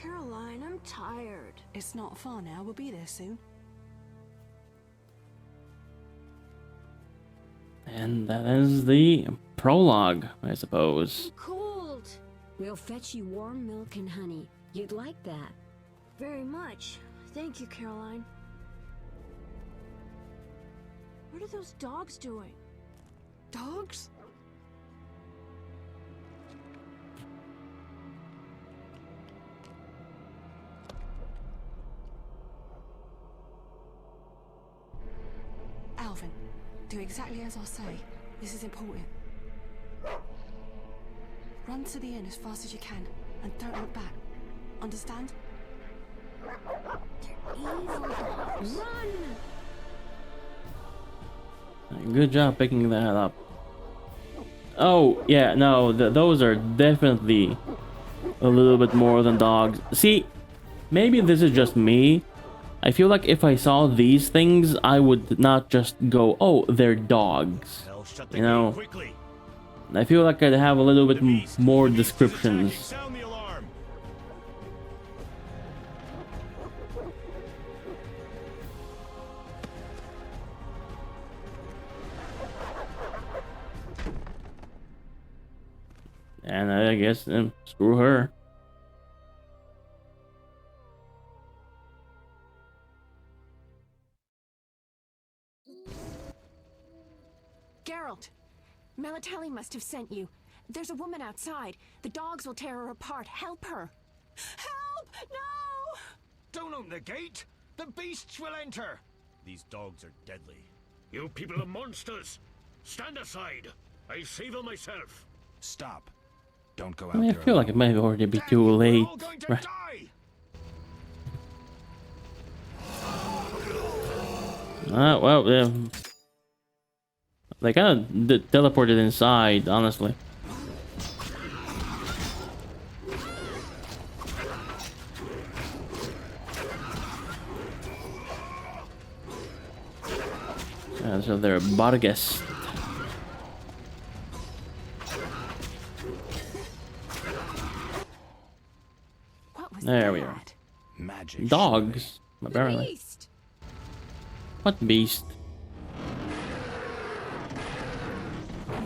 Caroline, I'm tired. It's not far now. We'll be there soon. And that is the prologue, I suppose. Cold. We'll fetch you warm milk and honey. You'd like that. Very much. Thank you, Caroline. What are those dogs doing? Dogs? Alvin, do exactly as I say. This is important. Run to the inn as fast as you can, and don't look back. Understand? Evil dogs. Run! Good job picking that up. Oh, yeah, no, those are definitely a little bit more than dogs. See, maybe this is just me. I feel like if I saw these things, I would not just go, oh, they're dogs. You know? I feel like I'd have a little bit more descriptions. And I guess, screw her. Geralt, Melatelli must have sent you. There's a woman outside. The dogs will tear her apart. Help her. Help! No! Don't open the gate! The beasts will enter! These dogs are deadly. You people are monsters! Stand aside! I'll save them myself. Stop. Don't go out I mean, I there feel like it might already be too We're late. all going to Right. die! Well, they kind of teleported inside, honestly. So they're Barges. What was There that? we are. Magic. Dogs, The apparently. beast! What beast?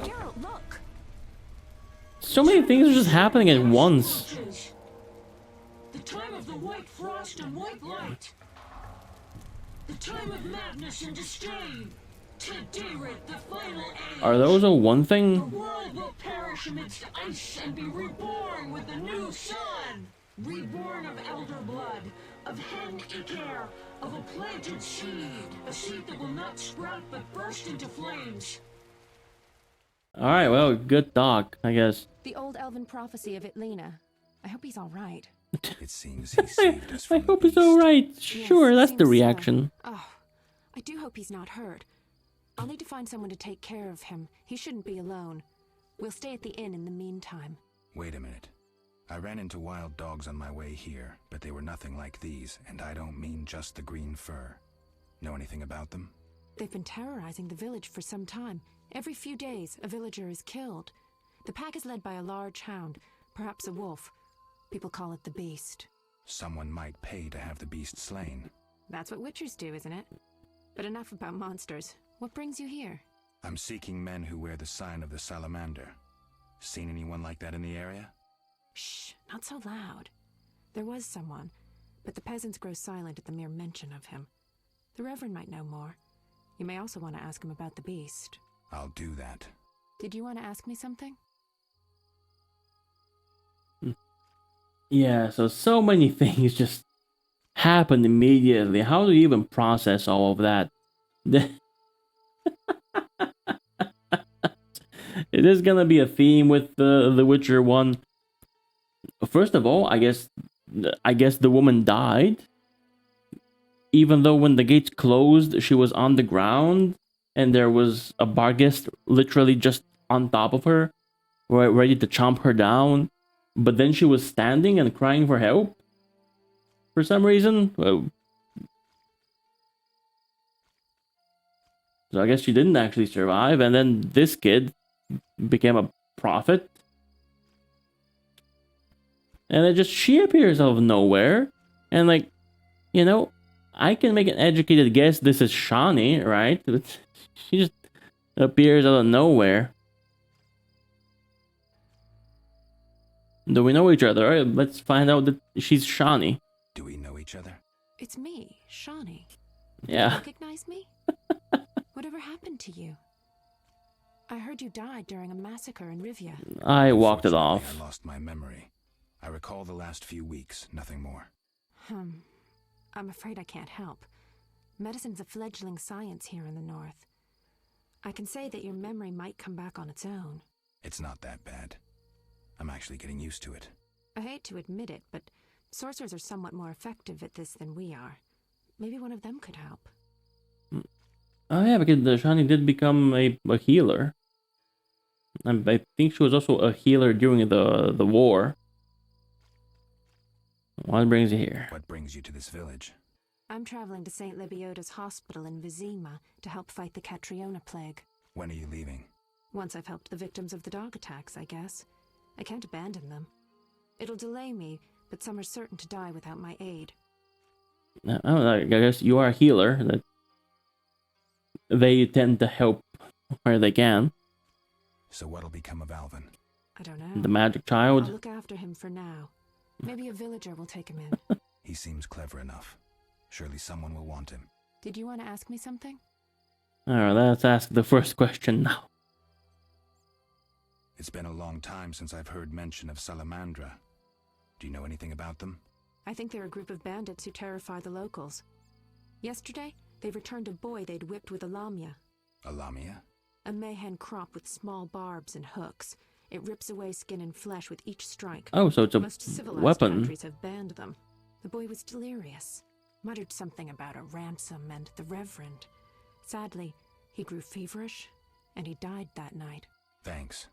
Geralt, look! So many things are just happening at once. The time of the white frost and white light. The time of madness and disdain. Today, the final age. Are those a one The thing? world will perish amidst ice and be reborn with the new sun. Reborn of elder blood, of hen Iker, of a planted seed. A seed that will not sprout but burst into flames. Alright, well, good talk, I guess. The old elven prophecy of Itlena. I hope he's all right. It seems he saved us I from hope the he's alright. Yes, Sure, that's the seems so. reaction. Oh, I do hope he's not hurt. I'll need to find someone to take care of him. He shouldn't be alone. We'll stay at the inn in the meantime. Wait a minute. I ran into wild dogs on my way here, but they were nothing like these, and I don't mean just the green fur. Know anything about them? They've been terrorizing the village for some time. Every few days, a villager is killed. The pack is led by a large hound, perhaps a wolf. People call it the Beast. Someone might pay to have the beast slain. That's what witchers do, isn't it? But enough about monsters. What brings you here? I'm seeking men who wear the sign of the salamander. Seen anyone like that in the area? Shh, not so loud. There was someone, but the peasants grow silent at the mere mention of him. The Reverend might know more. You may also want to ask him about the beast. I'll do that. Did you want to ask me something? Yeah, so many things just happen immediately. How do you even process all of that? It is gonna be a theme with the Witcher 1. First of all, I guess the woman died. Even though when the gates closed, she was on the ground, and there was a Barghest literally just on top of her, ready to chomp her down. But then she was standing and crying for help for some reason. So I guess she didn't actually survive, and then this kid became a prophet. And then just she appears out of nowhere. And like, you know, I can make an educated guess this is Shawnee, right? She just appears out of nowhere. Do we know each other? All right, let's find out that she's Shawnee. Do we know each other? It's me, Shawnee. Yeah. Recognize me? Whatever happened to you? I heard you died during a massacre in Rivia. I walked it Fortunately, off. I lost my memory. I recall the last few weeks, nothing more. I'm afraid I can't help. Medicine's a fledgling science here in the north. I can say that your memory might come back on its own. It's not that bad. I'm actually getting used to it. I hate to admit it, but sorcerers are somewhat more effective at this than we are. Maybe one of them could help. Oh yeah, because Shawnee did become a healer. I think she was also a healer during the war. What brings you here? What brings you to this village? I'm traveling to St. Lebioda's hospital in Vizima to help fight the Catriona plague. When are you leaving? Once I've helped the victims of the dog attacks, I guess. I can't abandon them. It'll delay me, but some are certain to die without my aid. I guess you are a healer. That they tend to help where they can. So what'll become of Alvin? I don't know. The magic I'll child. look after him for now. Maybe a villager will take him in. He seems clever enough. Surely someone will want him. Did you want to ask me something? Alright, let's ask the first question now. It's been a long time since I've heard mention of Salamandra. Do you know anything about them? I think they're a group of bandits who terrify the locals. Yesterday, they returned a boy they'd whipped with a lamia. A lamia? A mayhen crop with small barbs and hooks. It rips away skin and flesh with each strike. Oh, so it's a Most civilized weapon. countries have banned them. The boy was delirious. Muttered something about a ransom and the Reverend. Sadly, he grew feverish, and he died that night. Thanks.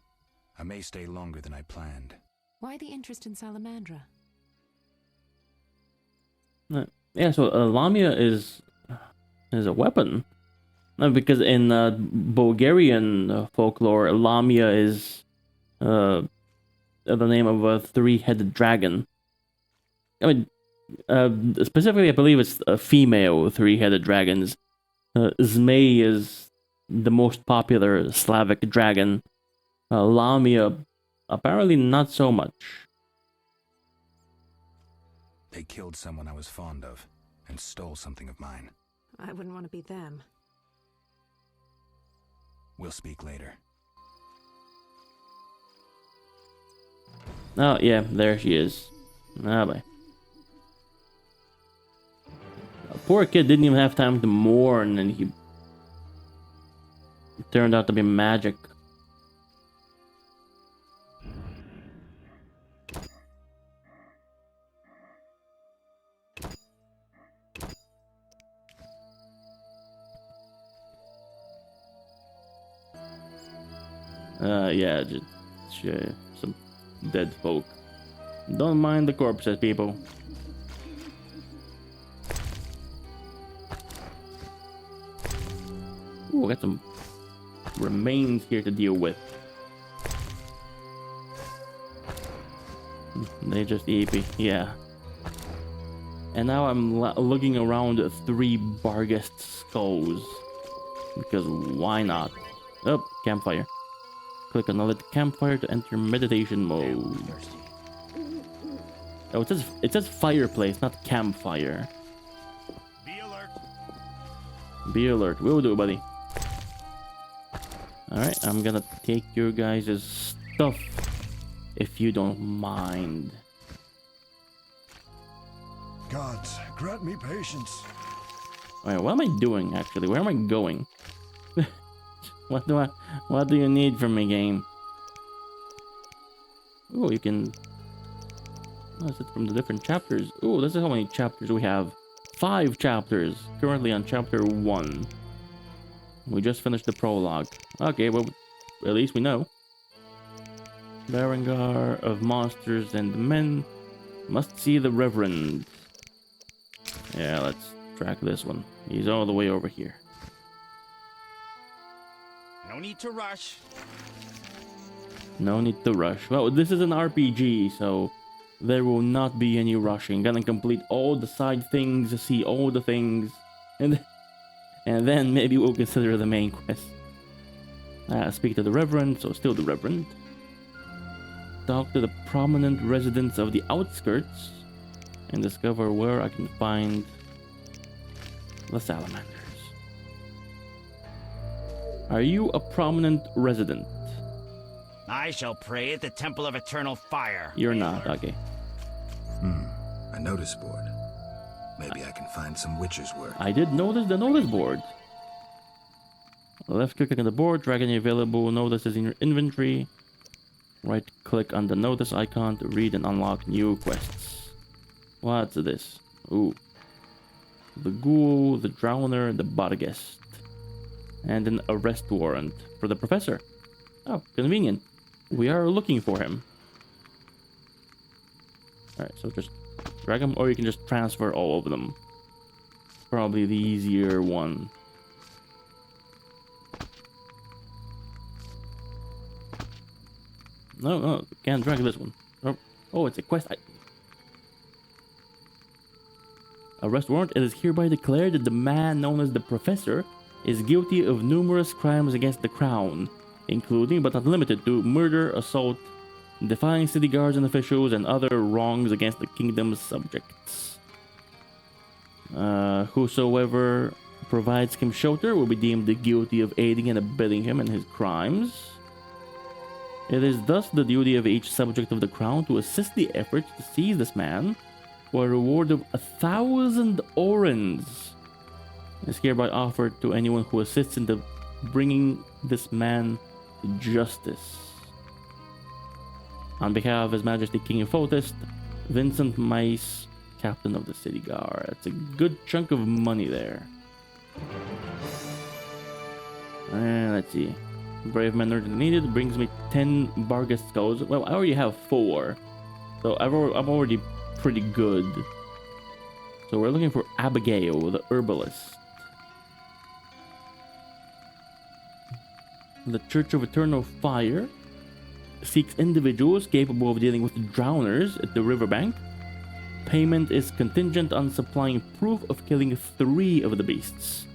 I may stay longer than I planned. Why the interest in Salamandra? Yeah, so Lamia is a weapon. Because in Bulgarian folklore, Lamia is the name of a three-headed dragon. I mean, specifically, I believe it's a female three-headed dragons. Zmei is the most popular Slavic dragon. Lamia, apparently not so much. They killed someone I was fond of and stole something of mine. I wouldn't want to be them. We'll speak later. Oh, yeah, there she is. Ah, bye. Poor kid didn't even have time to mourn, and he turned out to be magic. Yeah, just some dead folk. Don't mind the corpses, people. Ooh, got some remains here to deal with. They just EP, yeah. And now I'm looking around 3 Barghest skulls. Because why not? Oh, campfire. Click on the lit campfire to enter meditation mode. Oh, it says fireplace, not campfire. Be alert. Be alert. Will do, buddy. Alright, I'm gonna take your guys' stuff, if you don't mind. Gods, grant me patience. Alright, what am I doing, actually? Where am I going? What do you need from me, game? Oh, you can... Oh, is it from the different chapters? Oh, this is how many chapters we have. 5 chapters. Currently on chapter 1. We just finished the prologue. Okay, well, at least we know. Berengar of monsters and men must see the Reverend. Yeah, let's track this one. He's all the way over here. No need to rush. No need to rush. Well, this is an RPG, so There will not be any rushing. Gonna complete all the side things, see all the things, and then maybe we'll consider the main quest. Speak to the Reverend, so still the Reverend. Talk to the prominent residents of the Outskirts and discover where I can find the salamanders. Are you a prominent resident? I shall pray at the Temple of Eternal Fire. You're not, okay. A notice board. Maybe I can find some witcher's work. I did notice the notice board. Left click on the board, drag any available notices in your inventory. Right click on the notice icon to read and unlock new quests. What's this? Ooh. The Ghoul, the Drowner, the Bodegest. And an arrest warrant for the professor. Oh, convenient. We are looking for him. Alright, so just drag him, or you can just transfer all of them. Probably the easier one. No, can't drag this one. Oh, it's a quest. Arrest warrant. It is hereby declared that the man known as the Professor is guilty of numerous crimes against the crown, including but not limited to murder, assault, defying city guards and officials, and other wrongs against the kingdom's subjects. Whosoever provides him shelter will be deemed guilty of aiding and abetting him in his crimes. It is thus the duty of each subject of the crown to assist the efforts to seize this man, for a reward of 1,000 orens is hereby offered to anyone who assists in the bringing this man to justice. On behalf of His Majesty King Fotis, Vincent Mice, Captain of the City Guard. That's a good chunk of money there. And let's see. Brave men urgently needed brings me 10 Barghest skulls. Well, I already have 4, so I'm already pretty good. So we're looking for Abigail, the herbalist. The Church of Eternal Fire seeks individuals capable of dealing with drowners at the riverbank. Payment is contingent on supplying proof of killing 3 of the beasts.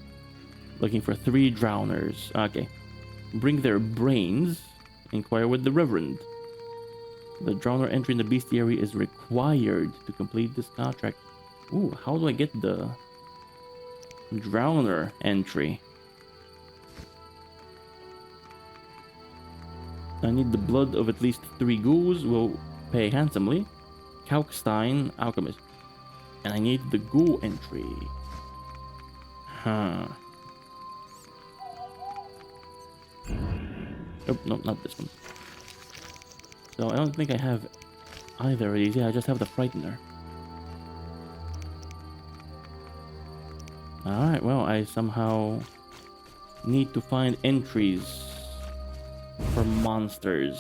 Looking for 3 drowners. Okay. Bring their brains. Inquire with the Reverend. The drowner entry in the bestiary is required to complete this contract. Ooh, how do I get the drowner entry? I need the blood of at least 3 ghouls. Will pay handsomely. Kalkstein, alchemist. And I need the ghoul entry. Huh. Oh, no, not this one. So I don't think I have either of these. Yeah, I just have the Frightener. Alright, well, I somehow need to find entries for monsters.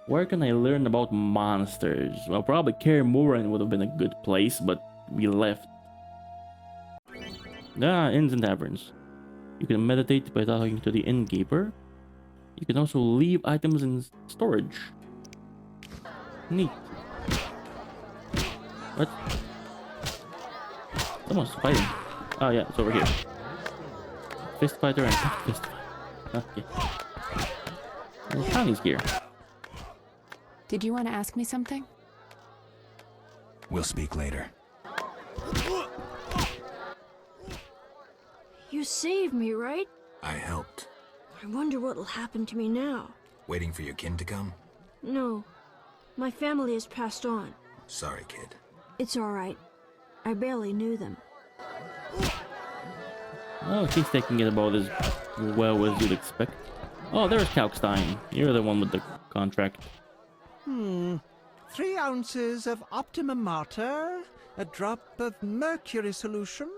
Where can I learn about monsters? Well, probably Kaer Morhen would have been a good place, but we left. Inns and taverns. You can meditate by talking to the innkeeper. You can also leave items in storage. Neat. What? Someone's fighting. Oh yeah, it's over here. Fist fighter and fist fighter. Okay. Well, Connie's here. Did you want to ask me something? We'll speak later. You saved me, right? I helped. I wonder what'll happen to me now. Waiting for your kin to come? No. My family has passed on. Sorry, kid. It's alright. I barely knew them. Oh, she's taking it about as well as you'd expect. Oh, there's Kalkstein. You're the one with the contract. 3 ounces of optimum mater, a drop of mercury solution.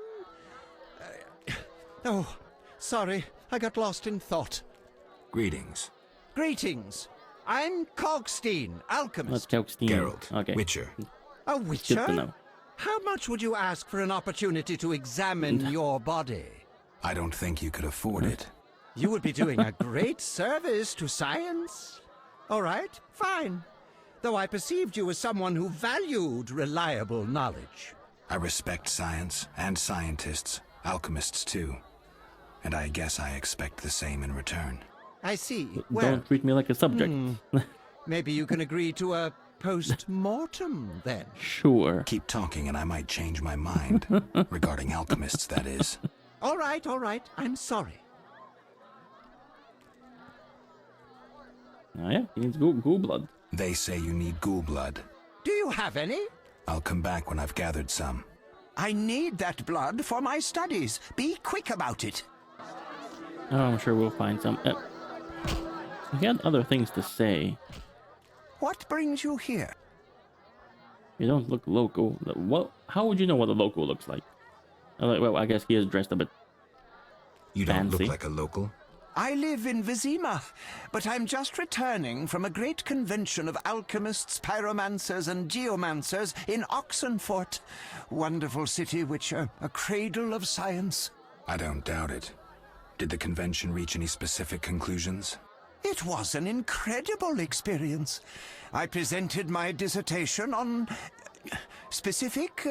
Oh, sorry, I got lost in thought. Greetings. Greetings. I'm Kalkstein, alchemist. That's Kalkstein. Geralt, Okay. Witcher. A witcher? Good to know. How much would you ask for an opportunity to examine your body? I don't think you could afford it. You would be doing a great service to science. All right, fine. though I perceived you as someone who valued reliable knowledge. I respect science and scientists, alchemists too. And I guess I expect the same in return. I see. Well, Don't treat me like a subject. maybe you can agree to a post-mortem, then. Sure. Keep talking and I might change my mind. Regarding alchemists, that is. All right, I'm sorry. Oh yeah, he needs ghoul blood. They say you need ghoul blood. Do you have any? I'll come back when I've gathered some. I need that blood for my studies. Be quick about it. Oh, I'm sure we'll find some. He had other things to say. What brings you here? You don't look local. What? How would you know what a local looks like? Well, I guess he is dressed a bit You don't fancy. look like a local? I live in Vizima, but I'm just returning from a great convention of alchemists, pyromancers, and geomancers in Oxenfurt. Wonderful city, Witcher, a cradle of science. I don't doubt it. Did the convention reach any specific conclusions? It was an incredible experience. I presented my dissertation on specific.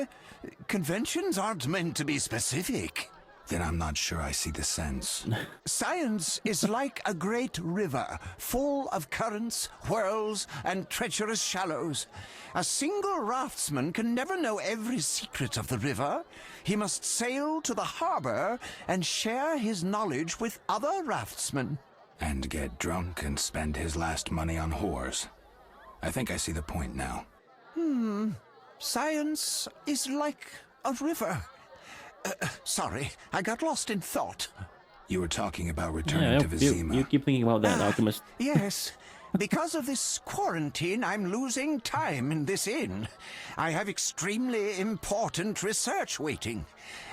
Conventions aren't meant to be specific. Then I'm not sure I see the sense. Science is like a great river, full of currents, whirls, and treacherous shallows. A single raftsman can never know every secret of the river. He must sail to the harbor and share his knowledge with other raftsmen. And get drunk and spend his last money on whores. I think I see the point now. Science is like a river. Sorry, I got lost in thought. You were talking about returning to Vizima. You keep thinking about that, alchemist. Yes. Because of this quarantine, I'm losing time in this inn. I have extremely important research waiting.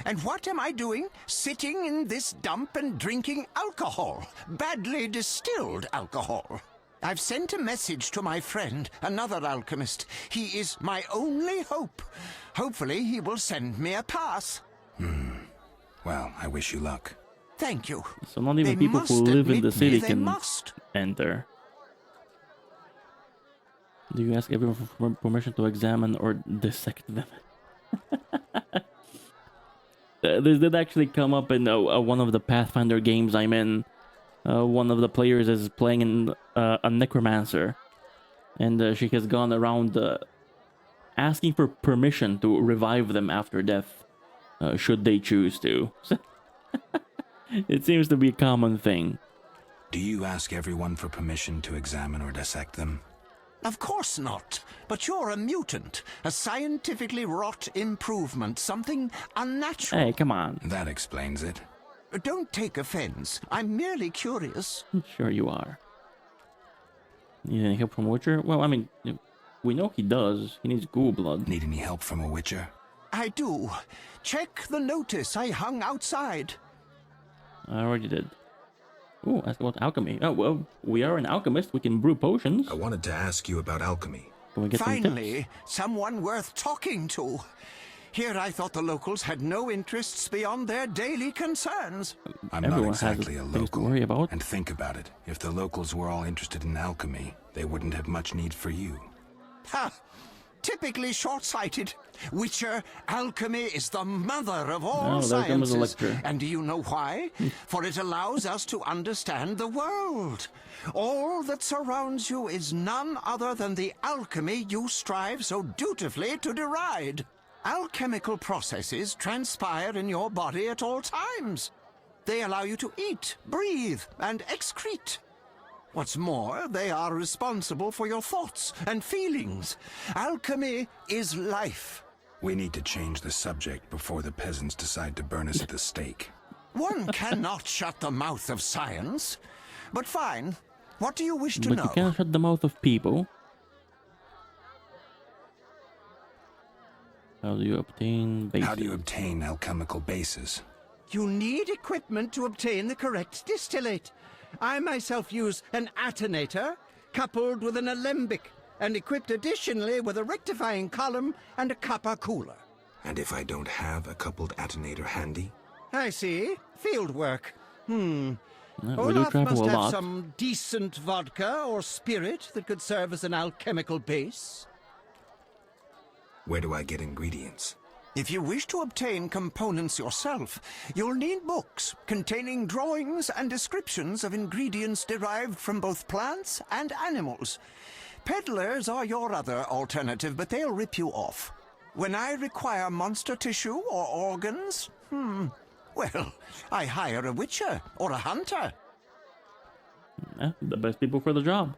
And what am I doing? Sitting in this dump and drinking alcohol. Badly distilled alcohol. I've sent a message to my friend, another alchemist. He is my only hope. Hopefully he will send me a pass. Well, I wish you luck. Thank you. So not even They people who must live in the admit me, city they can must. enter. Do you ask everyone for permission to examine or dissect them? This did actually come up in one of the Pathfinder games I'm in. One of the players is playing in a necromancer, and she has gone around asking for permission to revive them after death, should they choose to. It seems to be a common thing. Do you ask everyone for permission to examine or dissect them? Of course not. But you're a mutant. A scientifically wrought improvement. Something unnatural. Hey, come on. That explains it. Don't take offense. I'm merely curious. Sure you are. Need any help from Witcher? Well, I mean, we know he does. He needs ghoul blood. Need any help from a Witcher? I do. Check the notice I hung outside. I already did. Ooh, ask about alchemy. Oh, well, we are an alchemist. We can brew potions. I wanted to ask you about alchemy. Can we get some Finally, tips? someone worth talking to. Here I thought the locals had no interests beyond their daily concerns. I'm Everyone not exactly has a things to local. worry about. And think about it. If the locals were all interested in alchemy, they wouldn't have much need for you. Ha! Typically short-sighted. Witcher, alchemy is the mother of all Oh, there comes the sciences. lecture. And do you know why? For it allows us to understand the world. All that surrounds you is none other than the alchemy you strive so dutifully to deride. Alchemical processes transpire in your body at all times. They allow you to eat, breathe, and excrete. What's more, they are responsible for your thoughts and feelings. Alchemy is life. We need to change the subject before the peasants decide to burn us at the stake. One cannot shut the mouth of science. But fine. What do you wish to But know? you can't shut the mouth of people. How do you obtain bases? How do you obtain alchemical bases? You need equipment to obtain the correct distillate. I myself use an attenator, coupled with an alembic, and equipped additionally with a rectifying column and a copper cooler. And if I don't have a coupled attenator handy? I see. Field work. We do Olaf travel must a have lot. some decent vodka or spirit that could serve as an alchemical base. Where do I get ingredients? If you wish to obtain components yourself, you'll need books containing drawings and descriptions of ingredients derived from both plants and animals. Peddlers are your other alternative, but they'll rip you off. When I require monster tissue or organs, well, I hire a witcher or a hunter. Yeah, the best people for the job.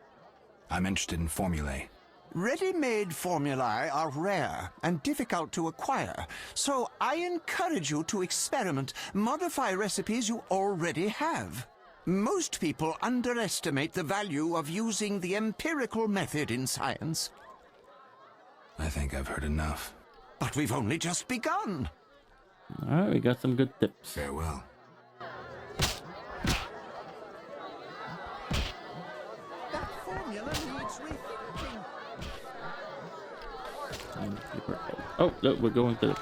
I'm interested in formulae. Ready-made formulae are rare and difficult to acquire, so I encourage you to experiment, modify recipes you already have. Most people underestimate the value of using the empirical method in science. I think I've heard enough. But we've only just begun. Alright, we got some good tips. Farewell. That formula needs rethinking. Oh, no, we're going to the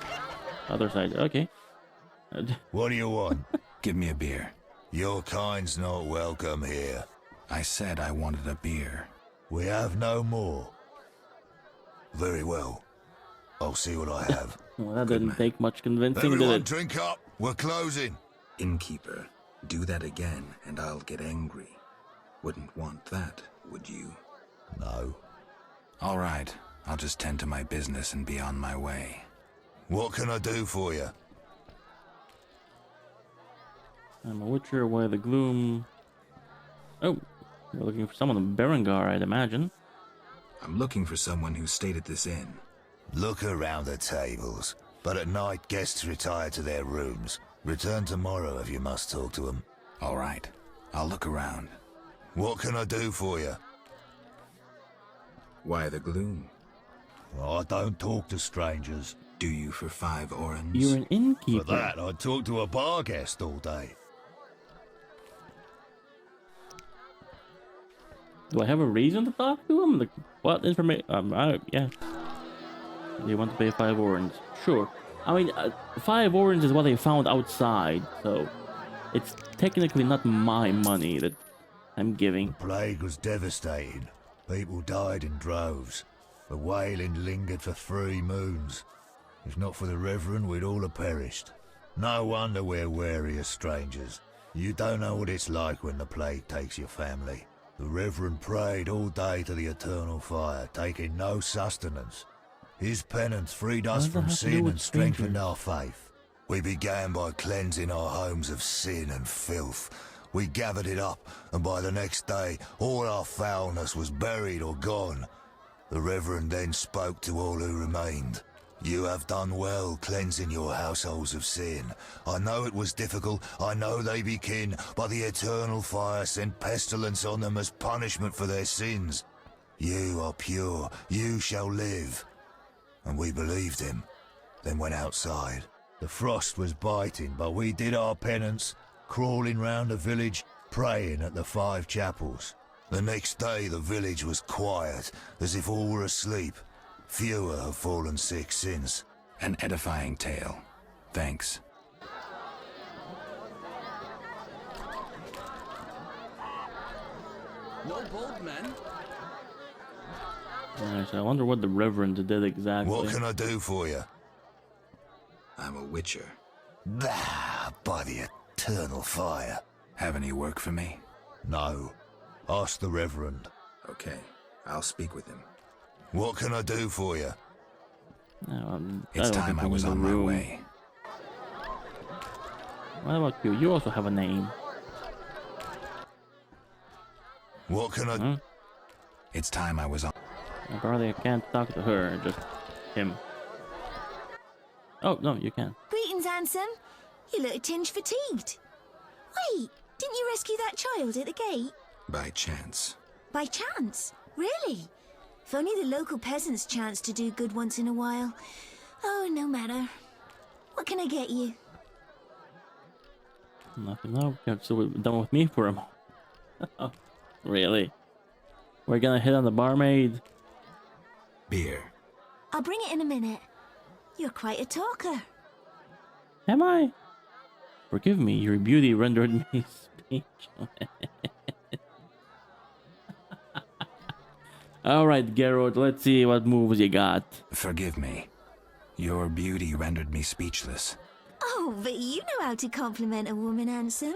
other side. Okay. What do you want? Give me a beer. Your kind's not welcome here. I said I wanted a beer. We have no more. Very well. I'll see what I have. Well, that didn't take much convincing, did Everyone it? drink up. We're closing. Innkeeper, do that again and I'll get angry. Wouldn't want that, would you? No. All right. I'll just tend to my business and be on my way. What can I do for you? I'm a witcher, away the gloom. Oh, you're looking for someone in Berengar, I'd imagine. I'm looking for someone who stayed at this inn. Look around the tables. But at night, guests retire to their rooms. Return tomorrow if you must talk to them. All right. I'll look around. What can I do for you? Why the gloom? I don't talk to strangers. Do you for 5 orens? You're an innkeeper. For that, I'd talk to a bar guest all day. Do I have a reason to talk to him? Like, what information? Yeah. Do you want to pay 5 orens? Sure. I mean, 5 orens is what I found outside, so it's technically not my money that I'm giving. The plague was devastating. People died in droves. The wailing lingered for 3 moons. If not for the Reverend, we'd all have perished. No wonder we're wary of strangers. You don't know what it's like when the plague takes your family. The Reverend prayed all day to the eternal fire, taking no sustenance. His penance freed us from sin and strengthened our faith. We began by cleansing our homes of sin and filth. We gathered it up, and by the next day, all our foulness was buried or gone. The Reverend then spoke to all who remained. You have done well cleansing your households of sin. I know it was difficult, I know they be kin, but the eternal fire sent pestilence on them as punishment for their sins. You are pure, you shall live. And we believed him, then went outside. The frost was biting, but we did our penance, crawling round the village, praying at the 5 chapels. The next day the village was quiet, as if all were asleep. Fewer have fallen sick since. An edifying tale. Thanks. No bold men. Alright, so I wonder what the Reverend did exactly. What can I do for you? I'm a witcher. Ah, by the eternal fire. Have any work for me? No. Ask the Reverend. Okay, I'll speak with him. What can I do for you? No, It's time I was on my way. What about you? You also have a name. What can I... Huh? It's time I was on... Apparently I can't talk to her, just him. Oh, no, you can. Greetings, handsome. You look a tinge fatigued. Wait, didn't you rescue that child at the gate? By chance. By chance? Really? If only the local peasants chanced to do good once in a while. Oh, no matter. What can I get you? Nothing, no. So done with me for a moment. Oh, really? We're gonna hit on the barmaid? Beer. I'll bring it in a minute. You're quite a talker. Am I? Forgive me, your beauty rendered me Alright, Geralt, let's see what moves you got. Forgive me. Your beauty rendered me speechless. Oh, but you know how to compliment a woman, handsome.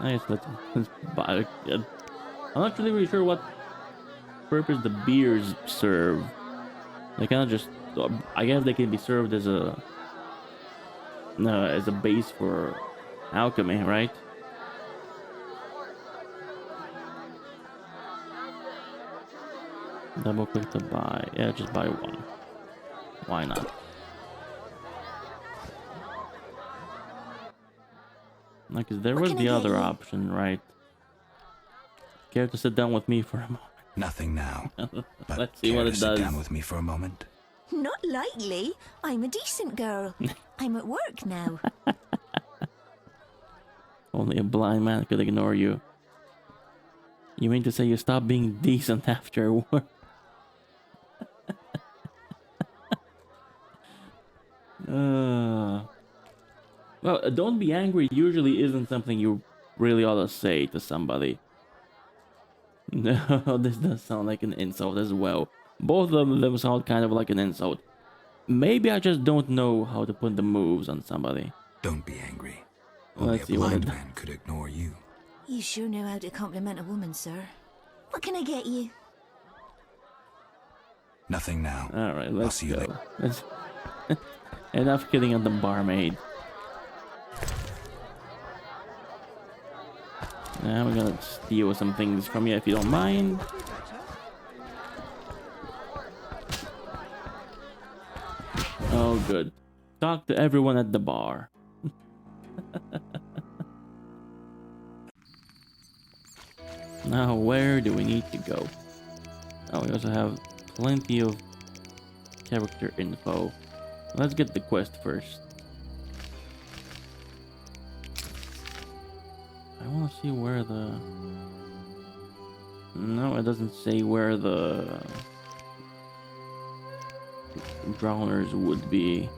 Nice, let's buy. I'm not really sure what purpose the beers serve. They kind of just, I guess they can be served as a base for alchemy, right? Double click to buy. Yeah, just buy one. Why not? Like, there was the other option, right? Care to sit down with me for a moment? Nothing now. But let's see what it does. Sit down with me for a moment. Not likely. I'm a decent girl. I'm at work now. Only a blind man could ignore you. You mean to say you stopped being decent after work? Well, don't be angry usually isn't something you really ought to say to somebody. No, this does sound like an insult as well. Both of them sound kind of like an insult. Maybe I just don't know how to put the moves on somebody. Don't be angry. Only a blind man could ignore you. You sure know how to compliment a woman, sir. What can I get you? Nothing now. Alright, let's see you go. later. Enough kidding on the barmaid. Now we're gonna steal some things from you if you don't mind. Oh, good. Talk to everyone at the bar. Now, where do we need to go? Oh, we also have plenty of character info. Let's get the quest first. I want to see where the... No, it doesn't say where the drowners would be.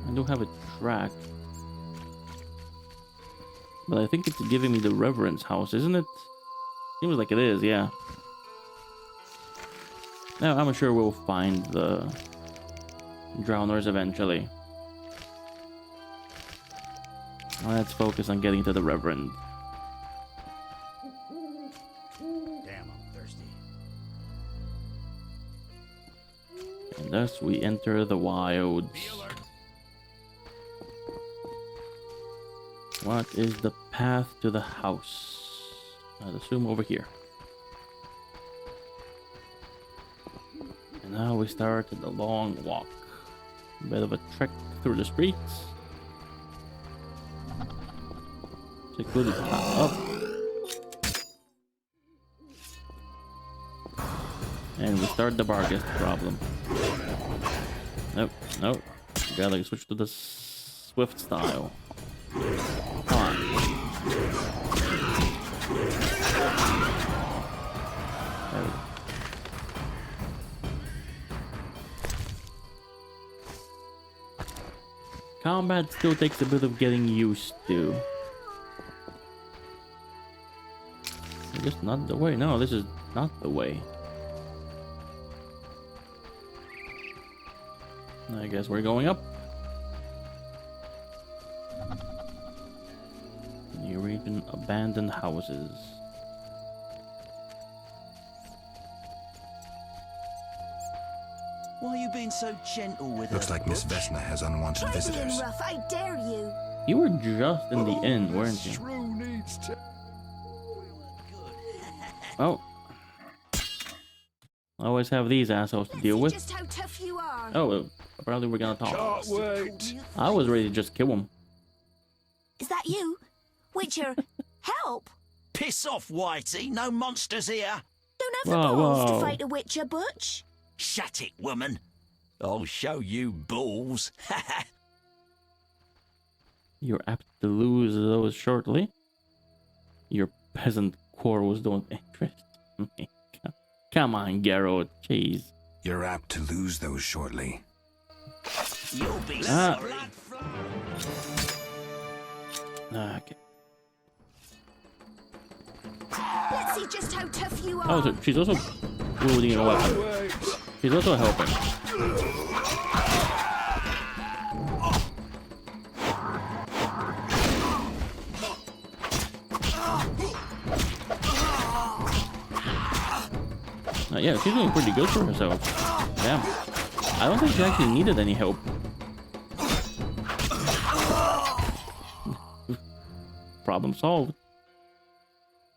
I do have it tracked. But I think it's giving me the Reverend's house, isn't it? Seems like it is, yeah. Now, I'm sure we'll find the drowners eventually. Let's focus on getting to the Reverend. Damn, I'm thirsty. And thus we enter the wilds. What is the path to the house? I'd assume over here. And now we start the long walk. A bit of a trek through the streets. Secluded path up. And we start the bargain problem. Nope, nope. Gotta switch to the swift style. Come on. There we go. Combat still takes a bit of getting used to. I guess not the way. No, this is not the way. I guess we're going up. New region, abandoned houses. Why are you being so gentle with Looks her? like Miss Vesna has unwanted Try being visitors. rough, I dare you. You were just in the inn, weren't you? Shrew needs to... Oh. Always have these assholes to deal with. Just how tough you are. Oh, apparently we're gonna talk. Can't wait. I was ready to just kill him. Is that you? Witcher, help! Piss off, Whitey. No monsters here. Don't have the Whoa, balls whoa. to fight a Witcher, Butch. Shut it, woman. I'll show you balls. You're apt to lose those shortly. Your peasant quarrels don't interest me. Come on, Geralt. Jeez. You're apt to lose those shortly. You'll be Ah. sorry. Okay. Let's see just how tough you are. Oh, so she's also wielding a weapon. She's also helping. Yeah, she's doing pretty good for herself. Damn. I don't think she actually needed any help. Problem solved.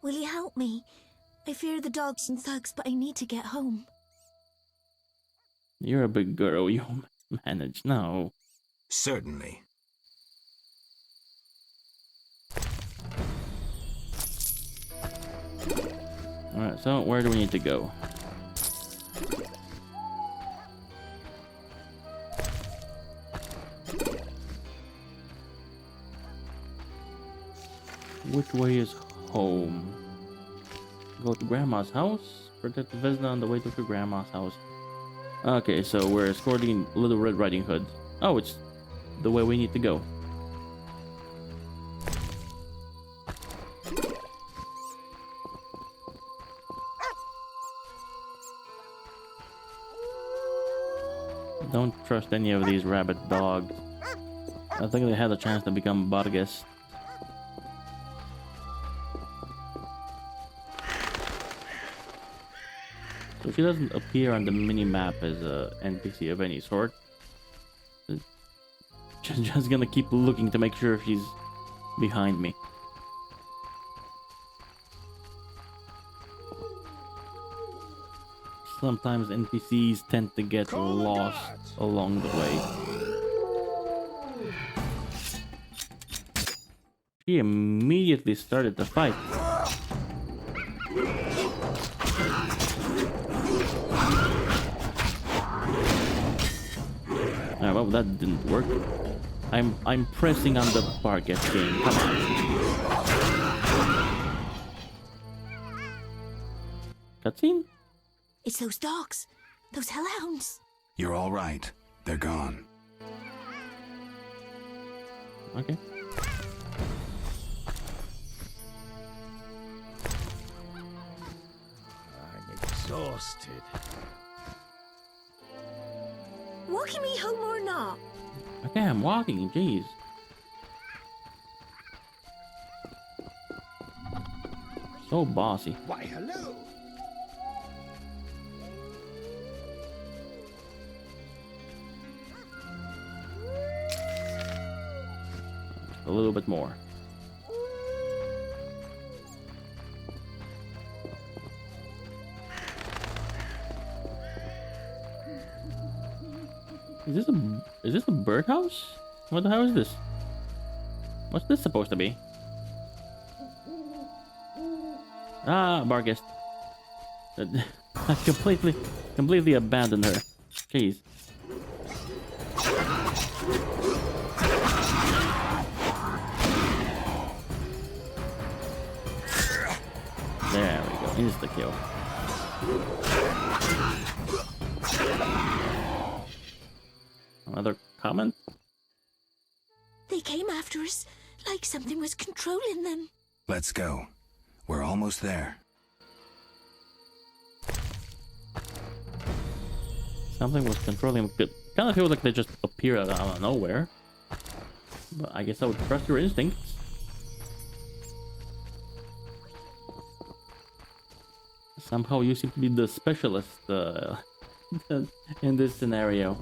Will you help me? I fear the dogs and thugs, but I need to get home. You're a big girl. You'll manage. No. Certainly. Alright, so where do we need to go? Which way is home? Go to Grandma's house? Protect Vesna on the way to Grandma's house. Okay, so we're escorting Little Red Riding Hood. Oh, it's the way we need to go. Don't trust any of these rabbit dogs. I think they had a chance to become Vargas. So she doesn't appear on the mini-map as a NPC of any sort. Just gonna keep looking to make sure she's behind me. Sometimes NPCs tend to get lost along the way. She immediately started to fight. Well, that didn't work. I'm pressing on the target game. Come on. Cutscene? It's those dogs. Those hellhounds. You're all right. They're gone. Okay. I'm exhausted. Walking me home or not? Okay, I'm walking. Jeez. So bossy. Why, hello. A little bit more. Is this a birdhouse? What the hell is this? What's this supposed to be? Ah, Vargas. I completely abandoned her. Jeez. There we go. Insta kill. Another comment? They came after us like something was controlling them. Let's go. We're almost there. Something was controlling them. It kind of feels like they just appear out of nowhere. But I guess I would trust your instincts. Somehow you seem to be the specialist in this scenario.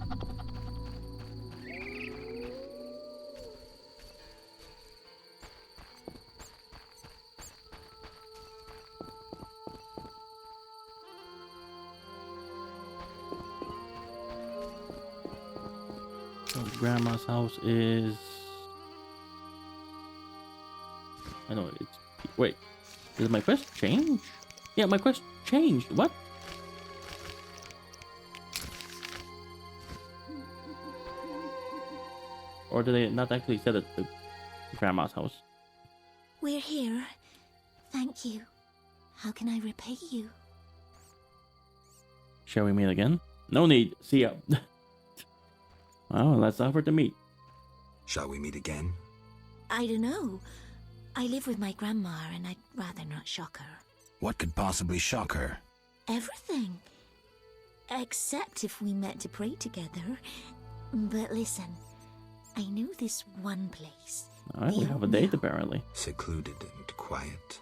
So Grandma's house is... I know it's... Wait, did my quest change? Yeah, my quest changed. What? Or did they not actually set it to Grandma's house? We're here. Thank you. How can I repay you? Shall we meet again? No need. See ya. Oh, let's offer to meet. Shall we meet again? I don't know. I live with my grandma and I'd rather not shock her. What could possibly shock her? Everything. Except if we met to pray together. But listen, I know this one place. Alright, we have a date apparently. Secluded and quiet.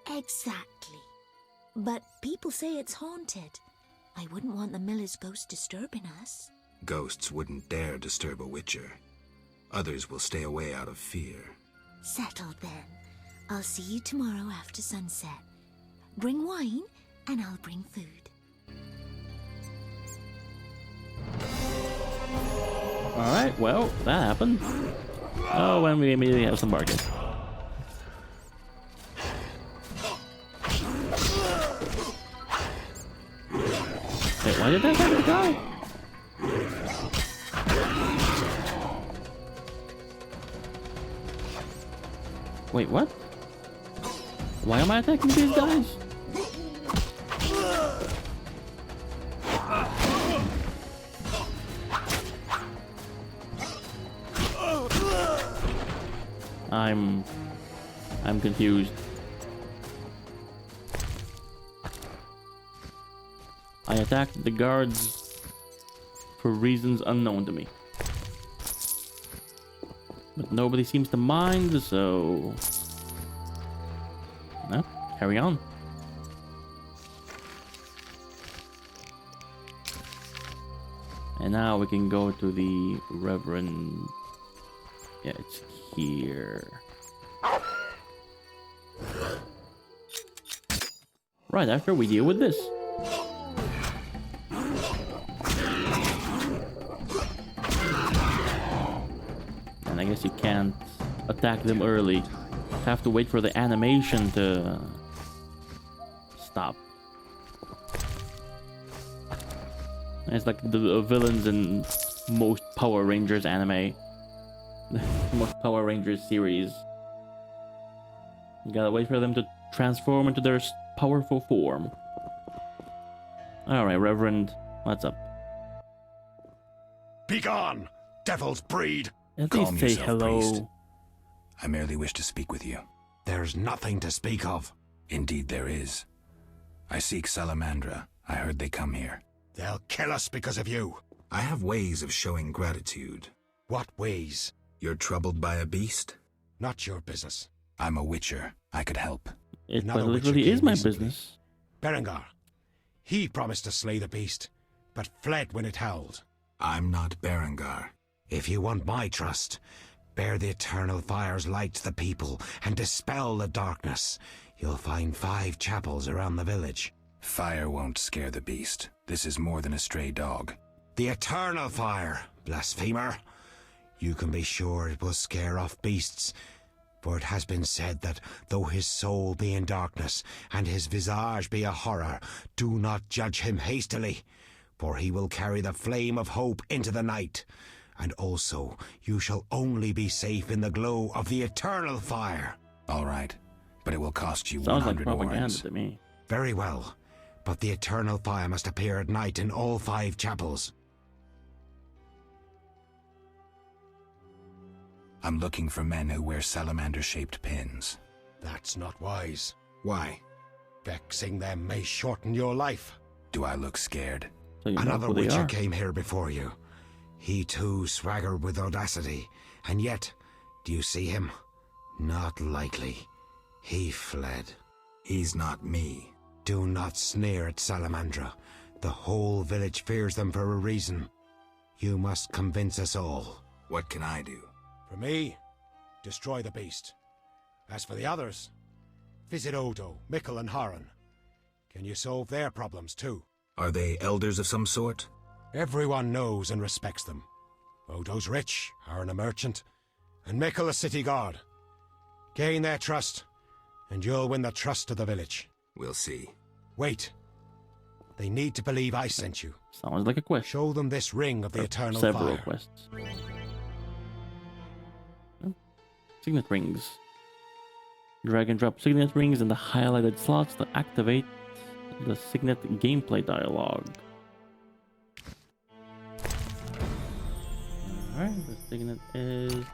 Exactly. But people say it's haunted. I wouldn't want the miller's ghost disturbing us. Ghosts wouldn't dare disturb a witcher. Others will stay away out of fear. Settled then. I'll see you tomorrow after sunset. Bring wine, and I'll bring food. Alright, well, that happened. Oh, and we immediately have some bargain. Wait, why did that guy die? Wait, what? Why am I attacking these guys? I'm confused. I attacked the guards for reasons unknown to me. But nobody seems to mind, so... No, carry on. And now we can go to the Reverend... Yeah, it's here. Right after we deal with this. And I guess you can't attack them early. Have to wait for the animation to stop. It's like the villains in most Power Rangers anime. Most Power Rangers series. You gotta wait for them to transform into their powerful form. Alright, Reverend, what's up? Begone, devil's breed! At Calm least say yourself, hello. priest. I merely wish to speak with you. There's nothing to speak of. Indeed there is. I seek Salamandra. I heard they come here. They'll kill us because of you. I have ways of showing gratitude. What ways? You're troubled by a beast? Not your business. I'm a witcher. I could help. It Another literally witcher is came my recently. business. Berengar. He promised to slay the beast, but fled when it howled. I'm not Berengar. If you want my trust, bear the eternal fire's light to the people and dispel the darkness. You'll find 5 chapels around the village. Fire won't scare the beast. This is more than a stray dog. The eternal fire, blasphemer. You can be sure it will scare off beasts, for it has been said that though his soul be in darkness and his visage be a horror, do not judge him hastily, for he will carry the flame of hope into the night. And also, you shall only be safe in the glow of the eternal fire. All right, but it will cost you Sounds like 100 propaganda orens. to me. Very well, but the eternal fire must appear at night in all 5 chapels. I'm looking for men who wear salamander-shaped pins. That's not wise. Why? Vexing them may shorten your life. Do I look scared? So you know Another who they witcher are. came here before you. He too swaggered with audacity, and yet, do you see him? Not likely. He fled. He's not me. Do not sneer at Salamandra. The whole village fears them for a reason. You must convince us all. What can I do? For me, destroy the beast. As for the others, visit Odo, Mikkel and Haran. Can you solve their problems too? Are they elders of some sort? Everyone knows and respects them. Odo's rich, Haran a merchant, and Mikkel a city guard. Gain their trust, and you'll win the trust of the village. We'll see. Wait. They need to believe I sent you. Sounds like a quest. Show them this ring of the eternal Several fire. quests. Signet rings. Drag and drop signet rings in the highlighted slots to activate the signet gameplay dialogue. signet is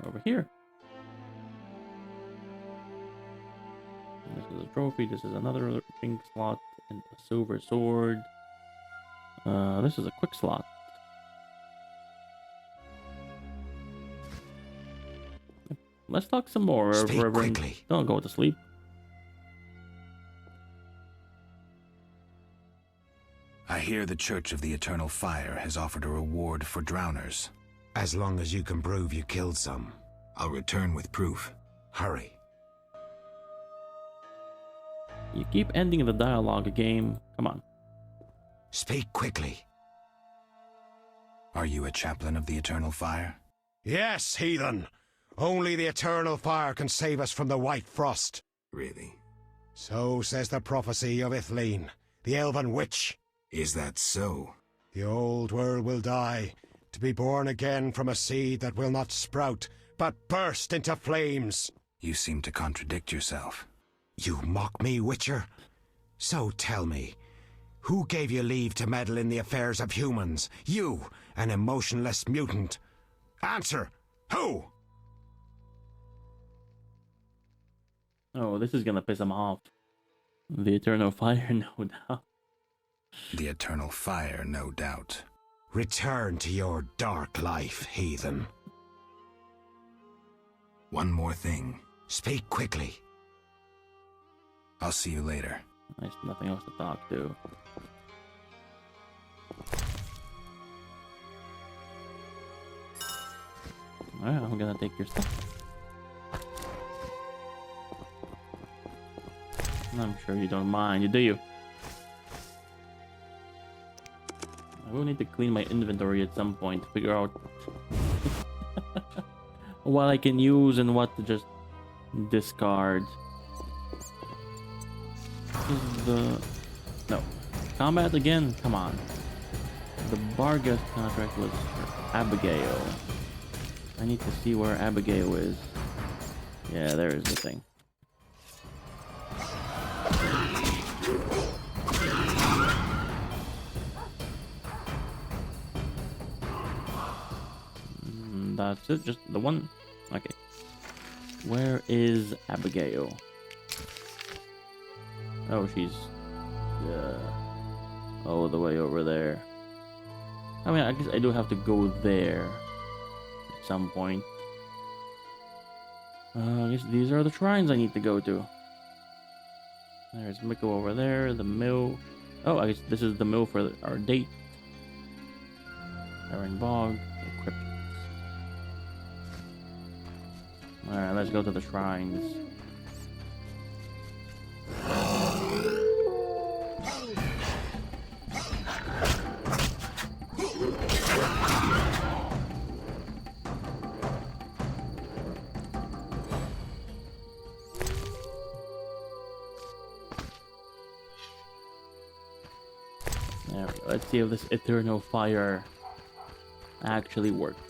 over here. And this is a trophy. This is another pink slot and a silver sword. This is a quick slot. Let's talk some more. Speak Reverend. quickly. Don't go to sleep. I hear the Church of the Eternal Fire has offered a reward for drowners. As long as you can prove you killed some. I'll return with proof. Hurry. You keep ending the dialogue game. Come on. Speak quickly. Are you a chaplain of the Eternal Fire? Yes, heathen. Only the Eternal Fire can save us from the White Frost. Really? So says the prophecy of Ithleen, the elven witch. Is that so? The old world will die, to be born again from a seed that will not sprout, but burst into flames. You seem to contradict yourself. You mock me, Witcher? So tell me, who gave you leave to meddle in the affairs of humans? You, an emotionless mutant. Answer! Who? Oh, this is gonna piss him off. The Eternal Fire, no doubt. The Eternal Fire, no doubt. Return to your dark life, heathen. One more thing. Speak quickly. I'll see you later. There's nothing else to talk to. Alright, I'm gonna take your stuff. I'm sure you don't mind, do you? I will need to clean my inventory at some point to figure out what I can use and what to just discard. This is the... No. Combat again? Come on. The Bargas contract was for Abigail. I need to see where Abigail is. Yeah, there is the thing. That's it, just the one. Okay. Where is Abigail? Oh, she's all the way over there. I mean, I guess I do have to go there at some point. I guess these are the shrines I need to go to. There's Miko over there, the mill. Oh, I guess this is the mill for our date. Iron Bog, the crypt. Alright, let's go to the shrines. There we go. Let's see if this Eternal Fire actually works.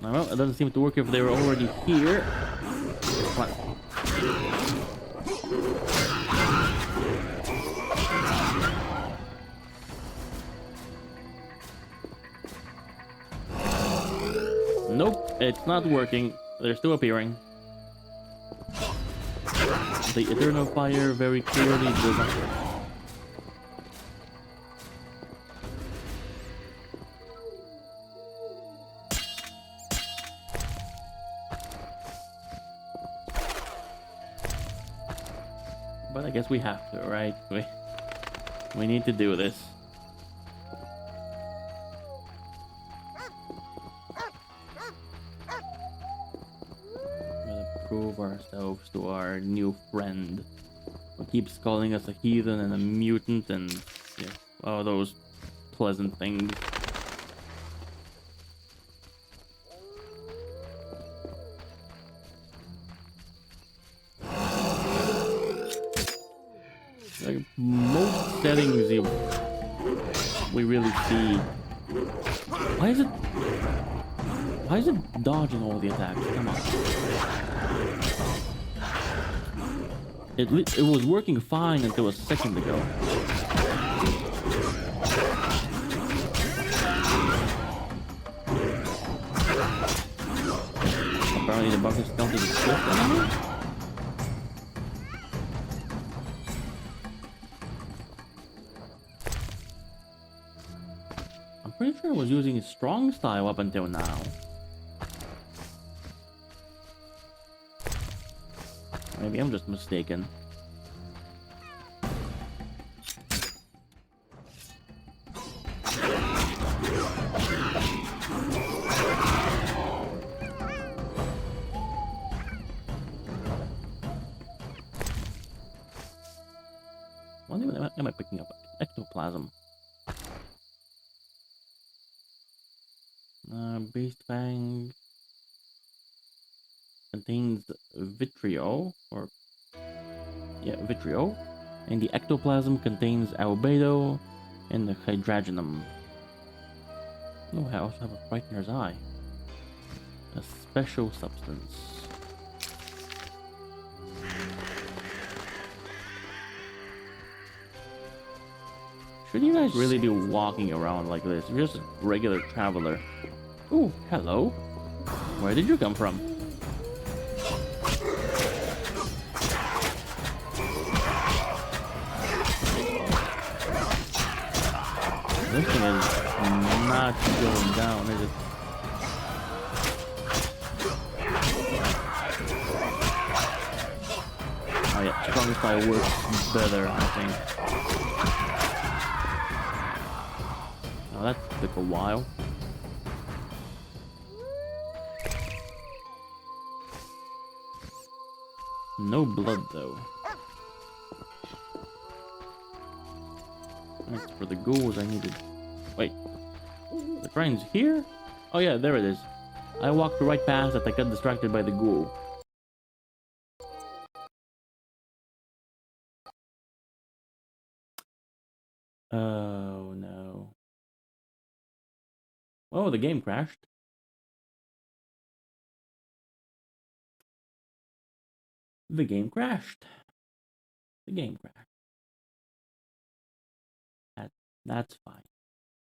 Well, it doesn't seem to work if they were already here. Come on. Nope, it's not working. They're still appearing. The Eternal Fire very clearly does not work. But I guess we have to, right? We need to do this. Gotta prove ourselves to our new friend, who keeps calling us a heathen and a mutant and yeah, all those pleasant things. settings we really see. Why is it dodging all the attacks? Come on. It was working fine until a second ago. Apparently the buckets don't even shift anymore. I'm pretty sure I was using strong style up until now. Maybe I'm just mistaken. What am I picking up? Ectoplasm. Beast Fang contains vitrio, or yeah, vitrio, and the ectoplasm contains albedo and the hydrogenum. Oh, I also have a frightener's eye, a special substance. Should you guys really be walking around like this? You're just a regular traveler. Ooh, hello. Where did you come from? This thing is not going down, is it? Oh yeah, strong style works better, I think. Oh, that took a while. No blood though. That's for the ghouls I needed. Wait, the train's here? Oh yeah, there it is. I walked right past it. I got distracted by the ghoul. Oh no. Oh, the game crashed. The game crashed. The game crashed. That's fine.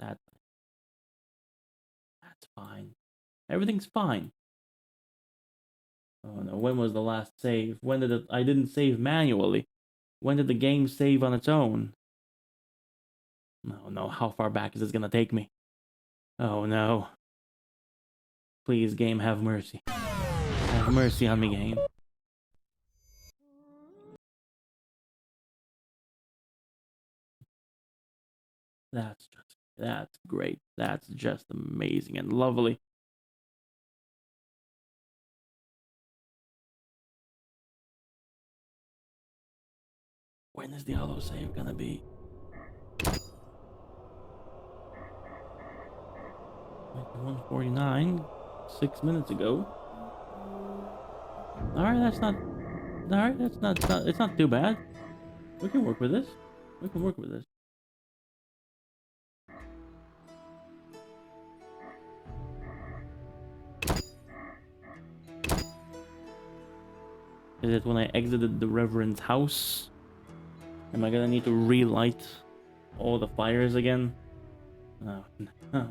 That's fine. Everything's fine. Oh no, when was the last save? When did I didn't save manually. When did the game save on its own? Oh no, how far back is this gonna take me? Oh no. Please, game, have mercy. Have mercy on me, game. That's great. That's just amazing and lovely. When is the auto save gonna be? 149, 6 minutes ago. Alright, it's not too bad. We can work with this. We can work with this. Is it when I exited the Reverend's house? Am I gonna need to relight all the fires again? Oh, no.